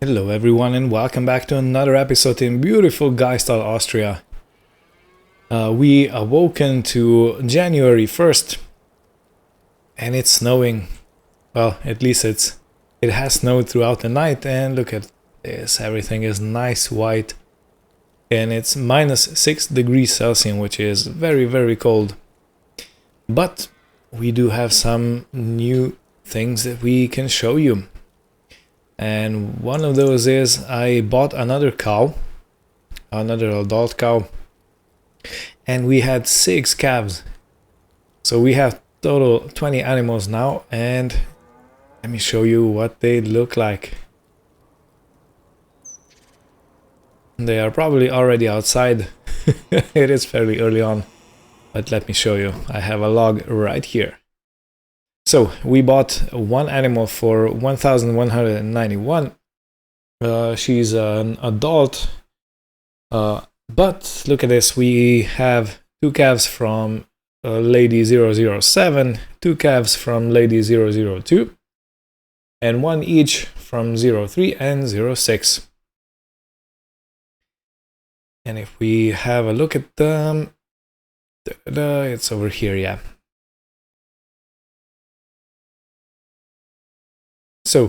Hello everyone and welcome back to another episode in beautiful Geistal, Austria. We awoken to January 1st and it's snowing. Well, at least it has snowed throughout the night, and look at this, everything is nice white and it's minus 6 degrees Celsius, which is very cold. But we do have some new things that we can show you. And one of those is I bought another cow, another adult cow, and we had 6 calves. So we have total 20 animals now, and let me show you what they look like. They are probably already outside. It is fairly early on, but let me show you. I have a log right here. So we bought one animal for 1,191. She's an adult, but look at this. We have 2 calves from Lady 007, 2 calves from Lady 002, and 1 each from 03 and 06. And if we have a look at them, it's over here, yeah. So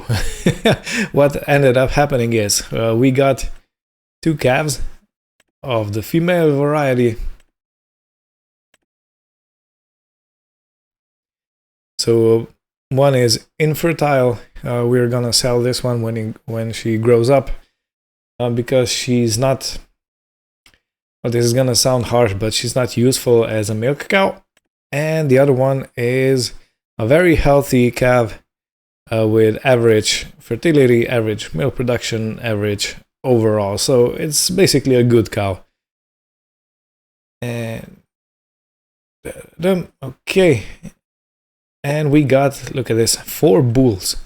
what ended up happening is we got 2 calves of the female variety. So one is infertile. We're gonna sell this one when she grows up, because she's not, well, this is gonna sound harsh, but she's not useful as a milk cow. And the other one is a very healthy calf, with average fertility, average milk production, average overall. So it's basically a good cow. And okay, and we got, look at this, 4 bulls.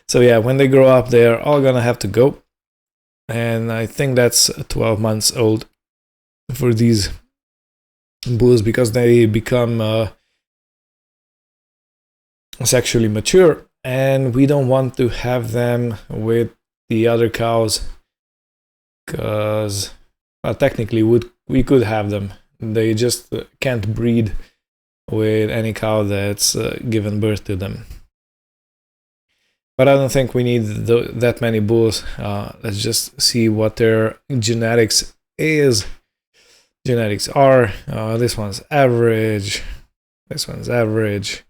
So yeah, when they grow up, they're all gonna have to go. And I think that's 12 months old for these bulls, because they become sexually mature, and we don't want to have them with the other cows, because, well, technically we could have them. They just can't breed with any cow that's given birth to them. But I don't think we need that many bulls. Let's just see what their genetics is. Genetics are, this one's average, this one's average,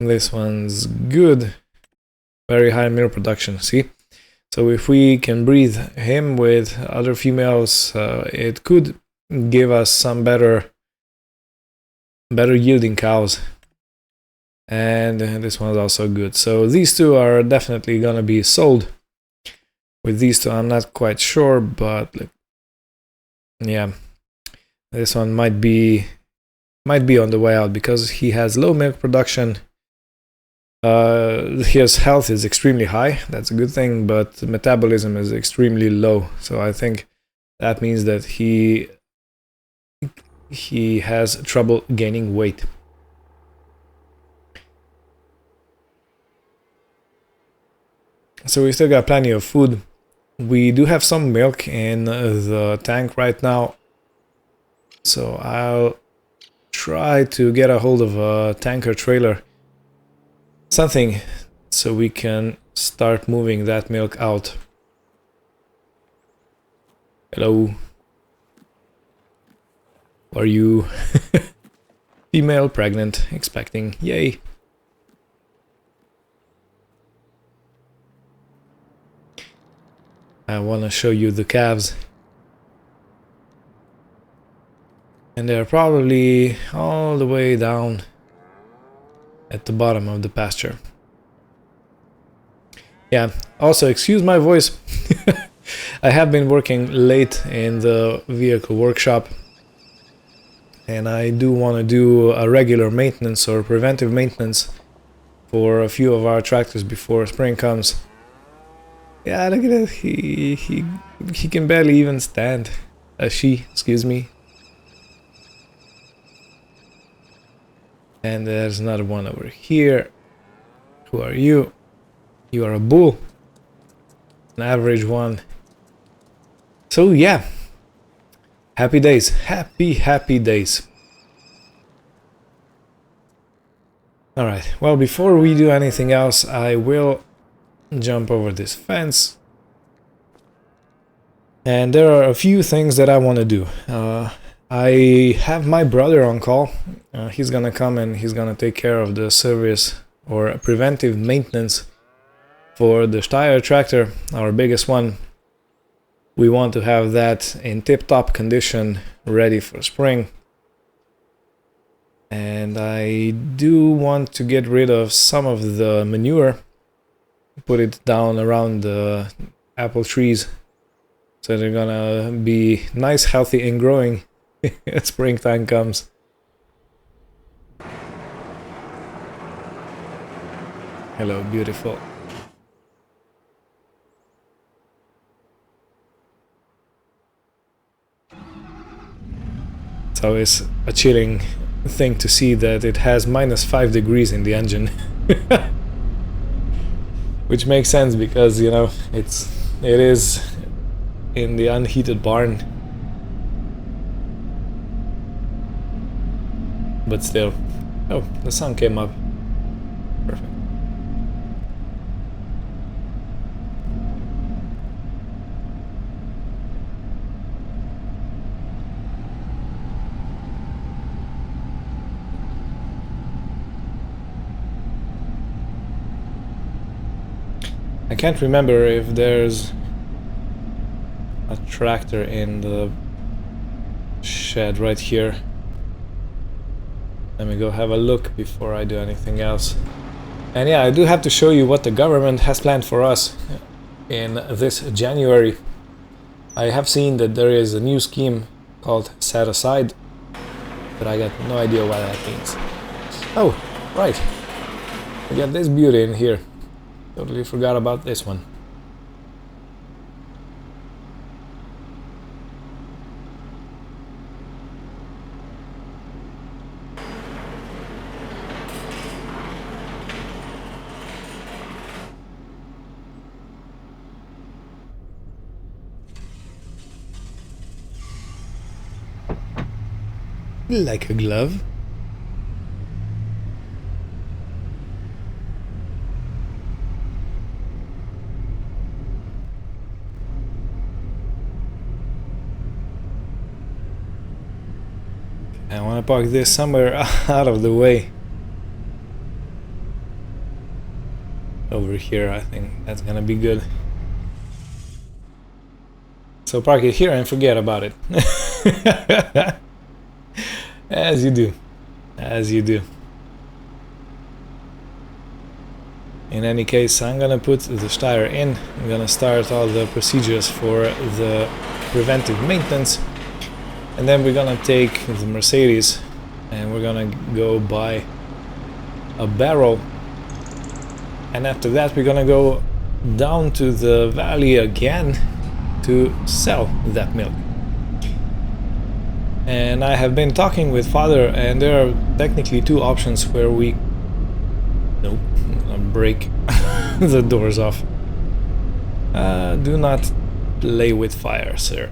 this one's good, very high milk production, see? So if we can breed him with other females, it could give us some better yielding cows. And this one's also good. So these 2 are definitely gonna be sold. With these 2 I'm not quite sure, but yeah, this one might be on the way out because he has low milk production. His health is extremely high, that's a good thing, but metabolism is extremely low. So I think that means that he has trouble gaining weight. So we still got plenty of food. We do have some milk in the tank right now, so I'll try to get a hold of a tanker trailer, something, so we can start moving that milk out. Hello. Are you female, pregnant, expecting? Yay. I want to show you the calves. And they're probably all the way down at the bottom of the pasture. Yeah, also excuse my voice. I have been working late in the vehicle workshop, and I do want to do a regular maintenance or preventive maintenance for a few of our tractors before spring comes. Yeah, look at it. He can barely even stand. Excuse me. And there's another one over here. Who are you? You are a bull. An average one. So yeah. Happy days. Happy days. Alright, well, before we do anything else, I will jump over this fence. And there are a few things that I want to do. I have my brother on call. He's gonna come and he's gonna take care of the service or preventive maintenance for the Steyr tractor, our biggest one. We want to have that in tip-top condition, ready for spring. And I do want to get rid of some of the manure, put it down around the apple trees, so they're gonna be nice, healthy and growing as springtime comes. Hello, beautiful. It's always a chilling thing to see that it has -5 degrees in the engine. Which makes sense because, you know, it is in the unheated barn. But still. Oh, the sun came up. Perfect. I can't remember if there's a tractor in the shed right here. Let me go have a look before I do anything else. And yeah, I do have to show you what the government has planned for us in this January. I have seen that there is a new scheme called Set Aside, but I got no idea what that means. Oh, right. We got this beauty in here. Totally forgot about this one. Like a glove. I want to park this somewhere out of the way. Over here, I think that's gonna be good. So park it here and forget about it. As you do. As you do. In any case, I'm gonna put the Steyr in. I'm gonna start all the procedures for the preventive maintenance. And then we're gonna take the Mercedes and we're gonna go buy a barrel. And after that we're gonna go down to the valley again to sell that milk. And I have been talking with Father, and there are technically two options where we... Nope, I'm gonna break the doors off. Do not play with fire, sir.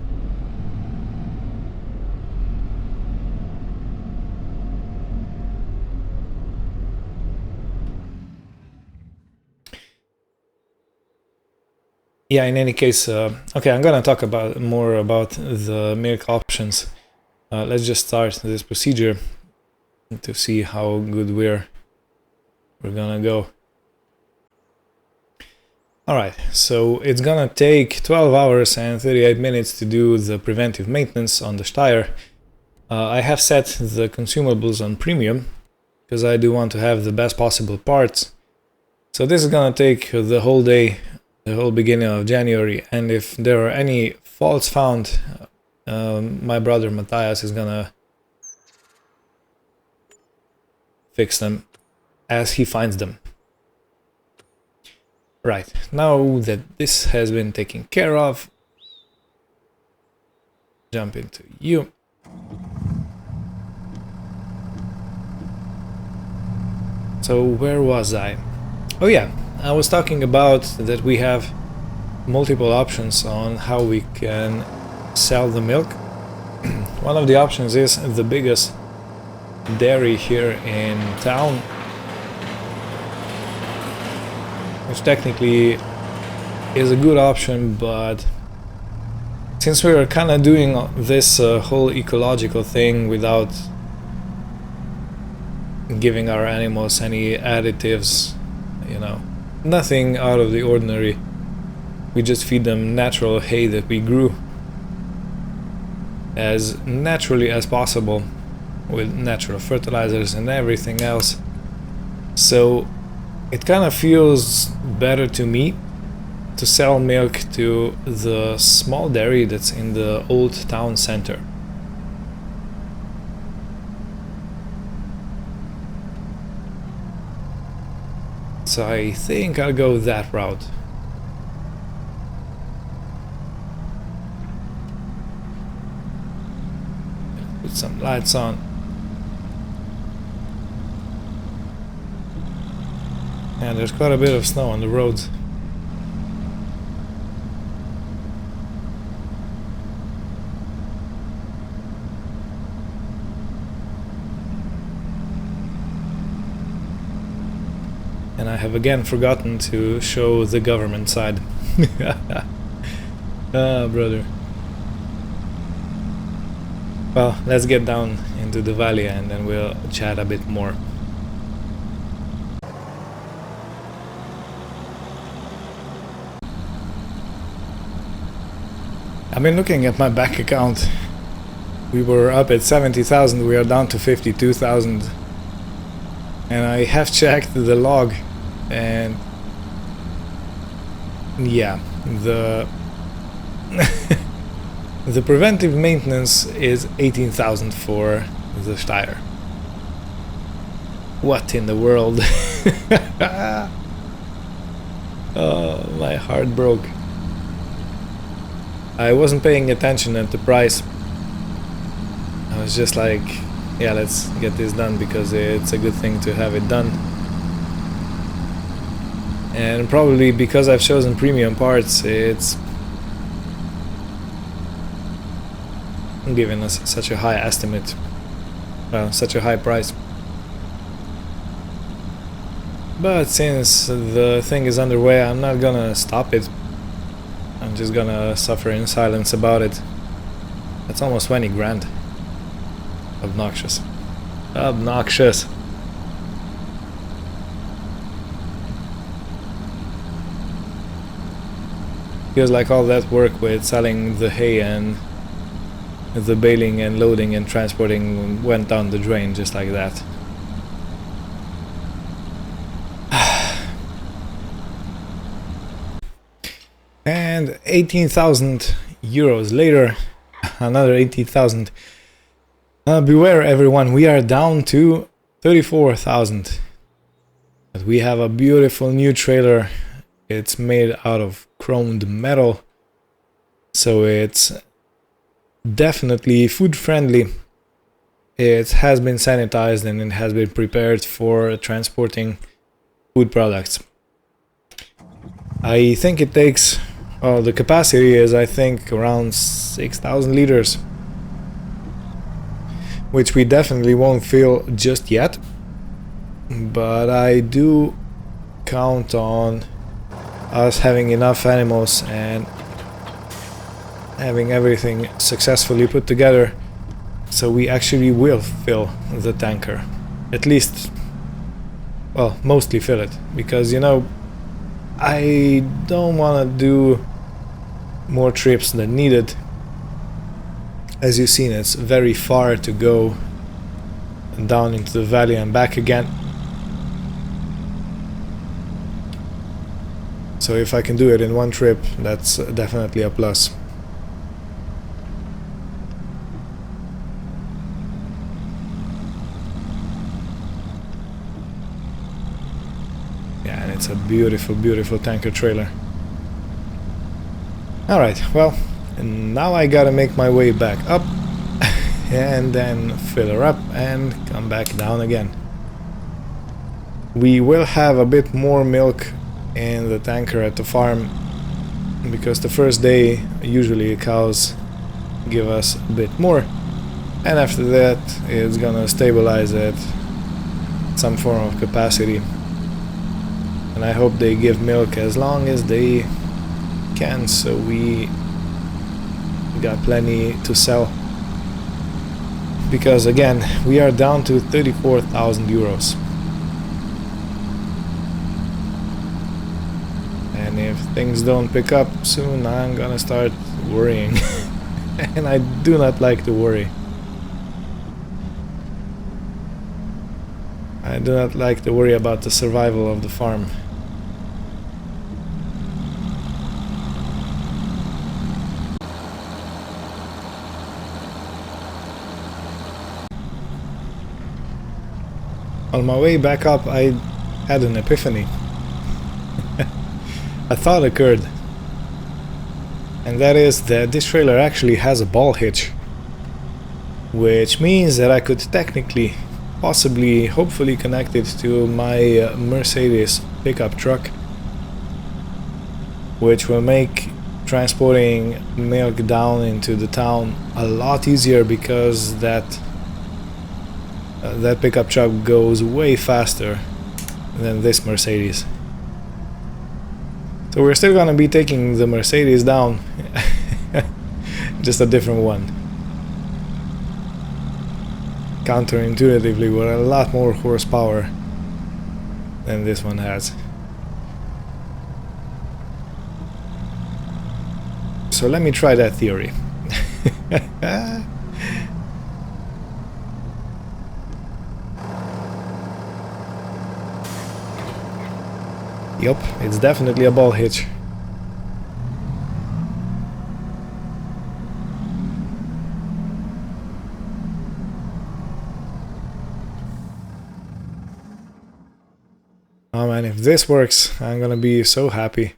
Yeah, in any case, okay, I'm gonna talk more about the milk options. Let's just start this procedure to see how good we're gonna go. Alright, so it's gonna take 12 hours and 38 minutes to do the preventive maintenance on the Steyr. I have set the consumables on premium because I do want to have the best possible parts. So this is gonna take the whole day, the whole beginning of January, and if there are any faults found, my brother Matthias is gonna fix them as he finds them. Right, now that this has been taken care of, jump into you. So where was I? Oh yeah, I was talking about that we have multiple options on how we can sell the milk. One of the options is the biggest dairy here in town, which technically is a good option, but since we are kind of doing this whole ecological thing without giving our animals any additives, you know, nothing out of the ordinary, we just feed them natural hay that we grew as naturally as possible with natural fertilizers and everything else. So it kind of feels better to me to sell milk to the small dairy that's in the old town center. So I think I'll go that route. Put some lights on. And there's quite a bit of snow on the roads. And I have again forgotten to show the government side. Ah, brother. Well, let's get down into the valley and then we'll chat a bit more. I've been looking at my bank account. We were up at 70,000, we are down to 52,000. And I have checked the log, and yeah, the the preventive maintenance is 18,000 for the Steyr. What in the world? Oh, my heart broke. I wasn't paying attention at the price. I was just like, yeah, let's get this done because it's a good thing to have it done. And probably because I've chosen premium parts, it's giving us such a high estimate, such a high price. But since the thing is underway, I'm not gonna stop it. I'm just gonna suffer in silence about it. That's almost 20 grand. Obnoxious. Obnoxious. Feels like all that work with selling the hay and the baling and loading and transporting went down the drain just like that. And 18,000 euros later, another 18,000. Beware everyone, we are down to 34,000. But we have a beautiful new trailer. It's made out of chromed metal, so it's definitely food friendly. It has been sanitized and it has been prepared for transporting food products. I think it takes, well, the capacity is I think around 6,000 liters, which we definitely won't feel just yet, but I do count on us having enough animals and having everything successfully put together so we actually will fill the tanker. At least, well, mostly fill it, because you know, I don't want to do more trips than needed. As you've seen, it's very far to go down into the valley and back again. So if I can do it in one trip, that's definitely a plus. Yeah, and it's a beautiful, beautiful tanker trailer. Alright, well, and now I gotta make my way back up and then fill her up and come back down again. We will have a bit more milk in the tanker at the farm, because the first day usually cows give us a bit more, and after that it's gonna stabilize at some form of capacity. And I hope they give milk as long as they can, so we got plenty to sell. Because again, we are down to 34,000 euros. And if things don't pick up soon, I'm gonna start worrying. And I do not like to worry. I do not like to worry about the survival of the farm. On my way back up, I had an epiphany. A thought occurred. And that is that this trailer actually has a ball hitch. Which means that I could technically, possibly, hopefully connect it to my Mercedes pickup truck. Which will make transporting milk down into the town a lot easier, because that pickup truck goes way faster than this Mercedes. So we're still gonna be taking the Mercedes down, just a different one. Counterintuitively, with a lot more horsepower than this one has. So let me try that theory. Yup, it's definitely a ball hitch. Oh man, if this works, I'm gonna be so happy.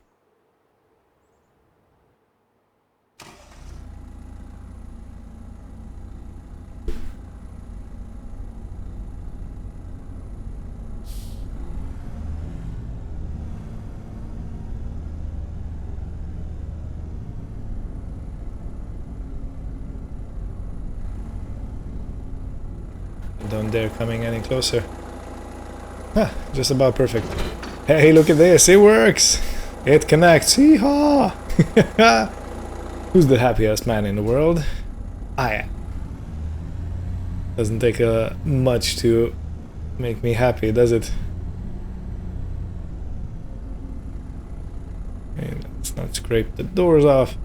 Don't dare coming any closer. Huh, just about perfect. Hey, look at this, it works! It connects, hee-haw! Who's the happiest man in the world? I am. Doesn't take much to make me happy, does it? Okay, let's not scrape the doors off.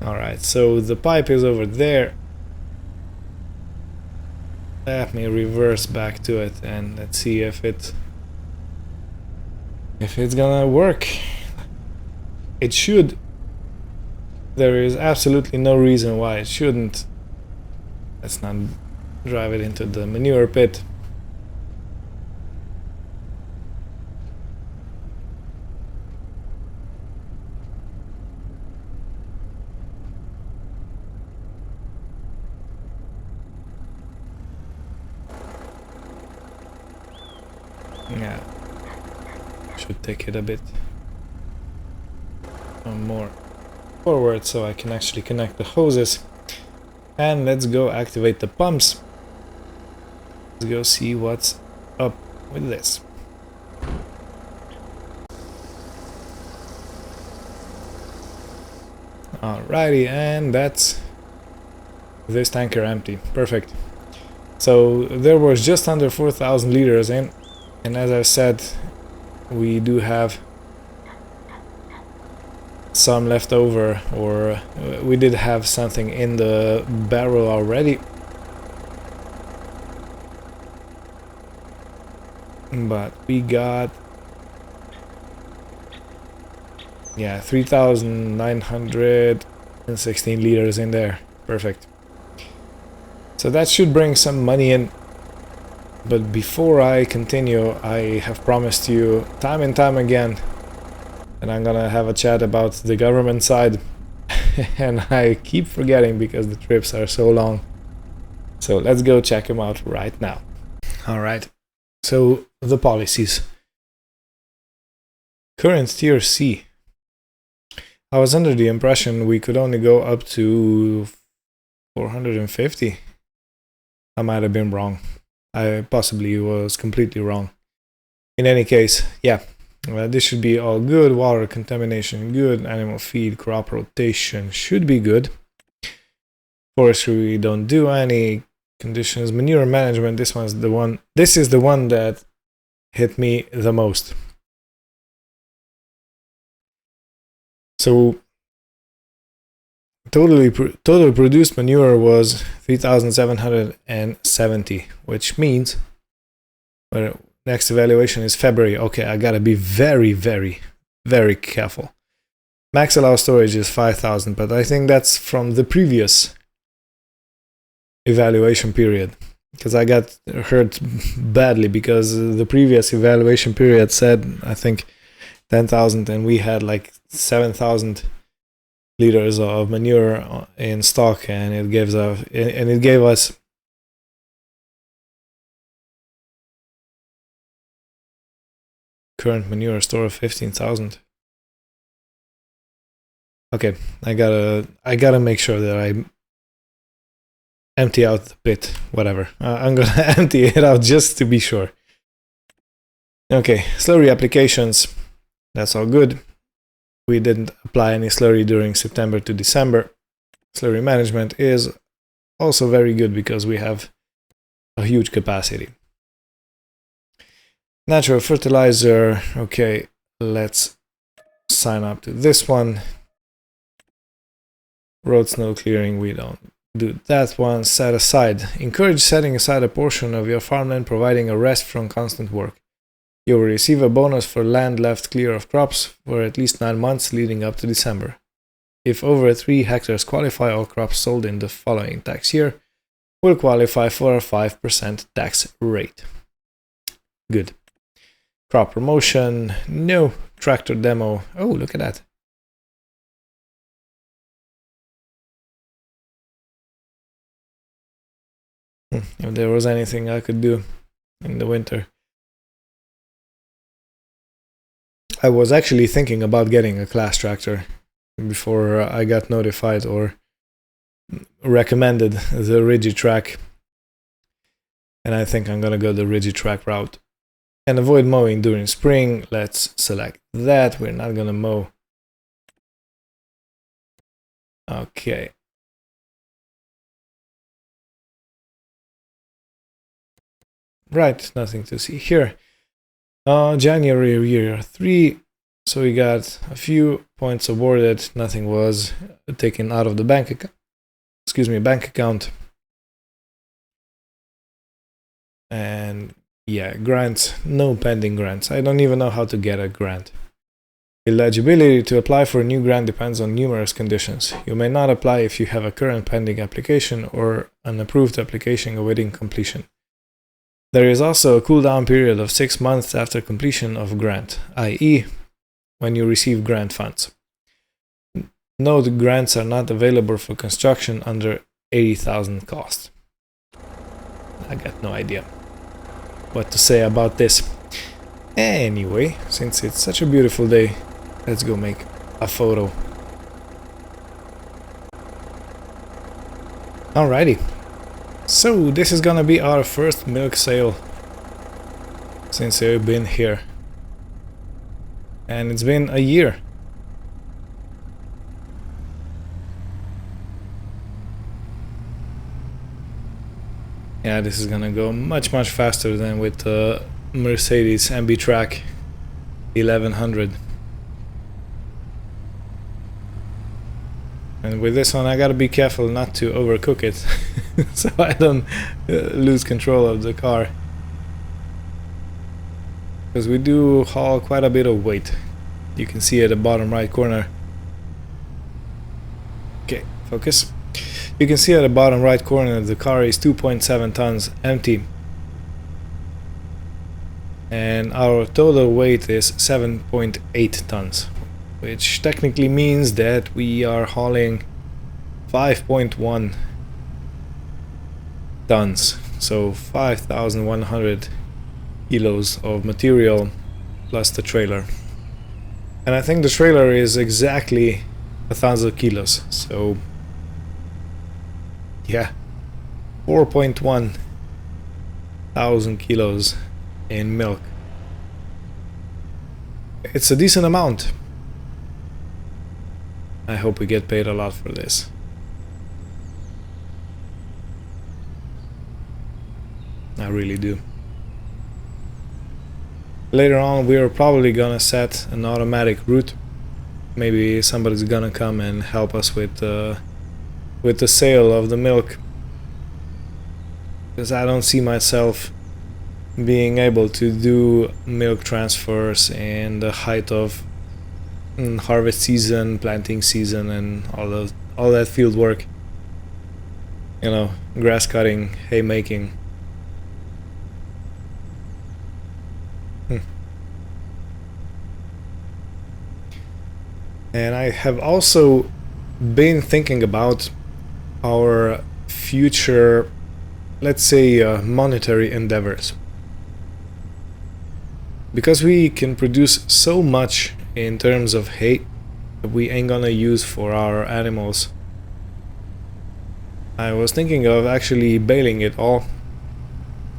Alright, so the pipe is over there. Let me reverse back to it and let's see if it's gonna work. It should. There is absolutely no reason why it shouldn't. Let's not drive it into the manure pit. Yeah, should take it a bit more forward so I can actually connect the hoses. And let's go activate the pumps. Let's go see what's up with this. Alrighty, and that's this tanker empty. Perfect. So there was just under 4,000 liters in. And as I said, we do have some left over, or we did have something in the barrel already. But we got, yeah, 3,916 liters in there. Perfect. So that should bring some money in. But before I continue, I have promised you time and time again and I'm gonna have a chat about the government side. And I keep forgetting because the trips are so long. So let's go check them out right now. All right. So the policies. Current tier C. I was under the impression we could only go up to 450. I might have been wrong. I possibly was completely wrong. In any case, yeah, this should be all good. Water contamination good. Animal feed, crop rotation should be good. Forestry we don't do any. Conditions, manure management. This is the one that hit me the most. So total produced manure was 3,770, which means next evaluation is February. Okay, I gotta be very, very, very careful. Max allowed storage is 5,000, but I think that's from the previous evaluation period, because I got hurt badly because the previous evaluation period said I think 10,000 and we had like 7,000 liters of manure in stock, and it gave us current manure store of 15,000. Okay, I gotta make sure that I empty out the pit, whatever. I'm gonna empty it out just to be sure. Okay, slurry applications, that's all good. We didn't apply any slurry during September to December. Slurry management is also very good because we have a huge capacity. Natural fertilizer, okay, let's sign up to this one. Road snow clearing, we don't do that one. Set aside. Encourage setting aside a portion of your farmland, providing a rest from constant work. You will receive a bonus for land left clear of crops for at least 9 months leading up to December. If over 3 hectares qualify, all crops sold in the following tax year will qualify for a 5% tax rate. Good. Crop promotion, no. Tractor demo, oh, look at that. If there was anything I could do in the winter. I was actually thinking about getting a class tractor before I got notified or recommended the Rigitrack. And I think I'm gonna go the Rigitrack route. And avoid mowing during spring. Let's select that. We're not gonna mow. Okay. Right, nothing to see here. January year 3, so we got a few points awarded. Nothing was taken out of the bank account. And yeah, grants, no pending grants. I don't even know how to get a grant. Eligibility to apply for a new grant depends on numerous conditions. You may not apply if you have a current pending application or an approved application awaiting completion. There is also a cool-down period of 6 months after completion of grant, i.e., when you receive grant funds. Note grants are not available for construction under 80,000 cost. I got no idea what to say about this. Anyway, since it's such a beautiful day, let's go make a photo. Alrighty. So this is gonna be our first milk sale since I've been here. And it's been a year. Yeah, this is gonna go much faster than with the Mercedes MB-Track 1100. And with this one I gotta be careful not to overcook it so I don't lose control of the car. Because we do haul quite a bit of weight. You can see at the bottom right corner. Okay, focus. You can see at the bottom right corner the car is 2.7 tons empty. And our total weight is 7.8 tons. which technically means that we are hauling 5.1 tons, so 5,100 kilos of material plus the trailer. And I think the trailer is exactly 1,000 kilos, so yeah, 4.1 thousand kilos in milk. It's a decent amount. I hope we get paid a lot for this. I really do. Later on we're probably gonna set an automatic route. Maybe somebody's gonna come and help us with the sale of the milk, because I don't see myself being able to do milk transfers in the height of harvest season, planting season, and all that field work. You know, grass cutting, hay making. And I have also been thinking about our future, let's say, monetary endeavors. Because we can produce so much in terms of hay that we ain't gonna use for our animals. I was thinking of actually baling it all,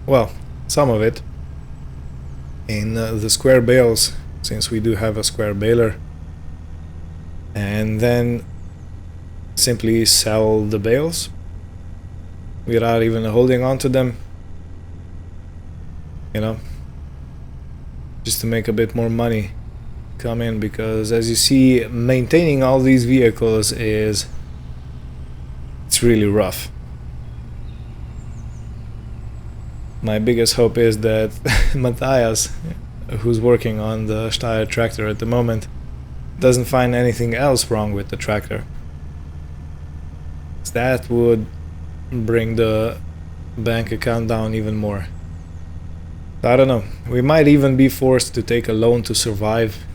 well, some of it, in the square bales, since we do have a square baler, and then simply sell the bales without even holding on to them, you know, just to make a bit more money come in, because as you see, maintaining all these vehicles it's really rough. My biggest hope is that Matthias, who's working on the Steyr tractor at the moment, doesn't find anything else wrong with the tractor. That would bring the bank account down even more. I don't know, we might even be forced to take a loan to survive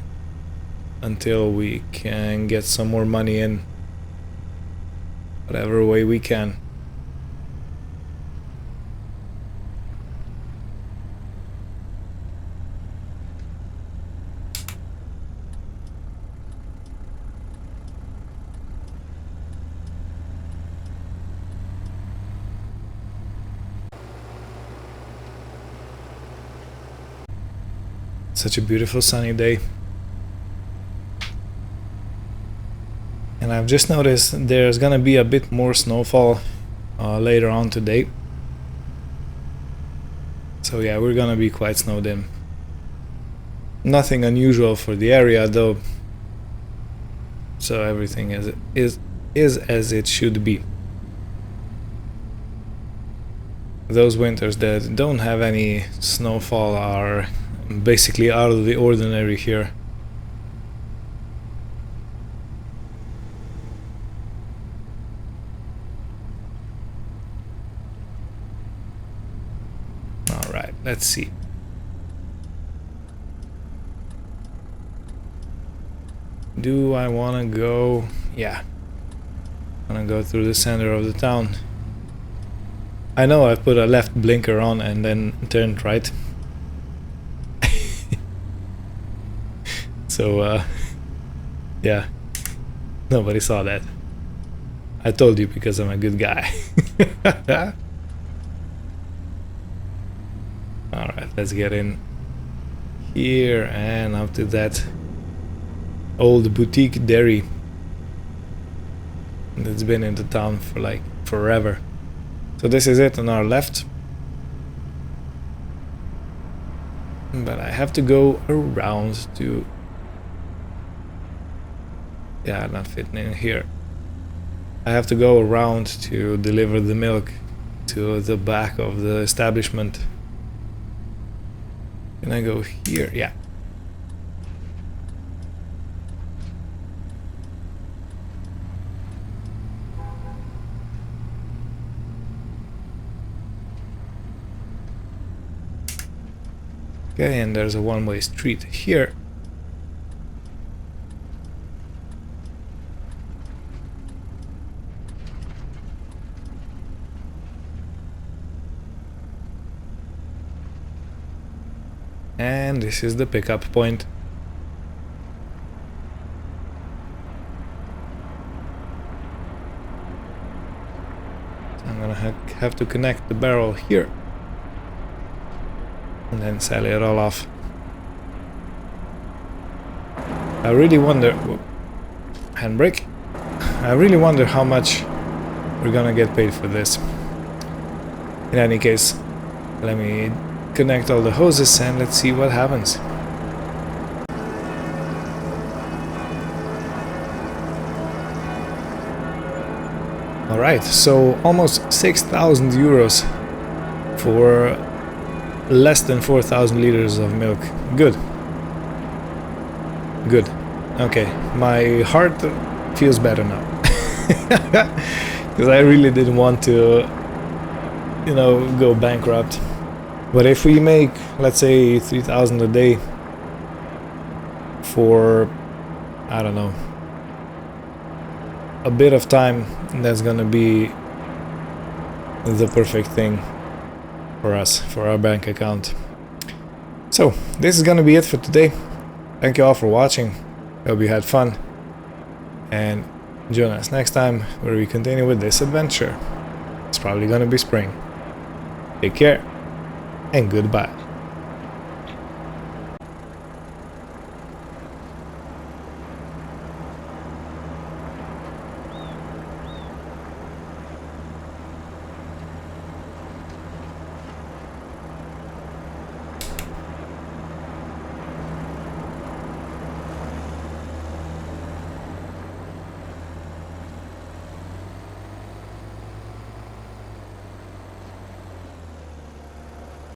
until we can get some more money in whatever way we can. Such a beautiful sunny day. And I've just noticed there's gonna be a bit more snowfall later on today. So yeah, we're gonna be quite snowed in. Nothing unusual for the area though. So everything is as it should be. Those winters that don't have any snowfall are basically out of the ordinary here. Alright, let's see. Do I want to go? Yeah. I want to go through the center of the town. I know I put a left blinker on and then turned right. So, yeah, nobody saw that. I told you because I'm a good guy. Alright, let's get in here and up to that old boutique dairy that's been in the town for like forever. So this is it on our left. But I have to go around to... Yeah, not fitting in here. I have to go around to deliver the milk to the back of the establishment. Can I go here? Yeah. Okay, and there's a one-way street here. And this is the pickup point. I'm gonna have to connect the barrel here and then sell it all off. I really wonder... handbrake? I really wonder how much we're gonna get paid for this. In any case, let me connect all the hoses and let's see what happens. Alright, so almost 6,000 euros for less than 4,000 liters of milk. Good. Good. Okay, my heart feels better now. Because I really didn't want to, you know, go bankrupt. But if we make, let's say, 3,000 a day for, I don't know, a bit of time, that's gonna be the perfect thing for us, for our bank account. So, this is gonna be it for today. Thank you all for watching. Hope you had fun. And join us next time where we continue with this adventure. It's probably gonna be spring. Take care and goodbye.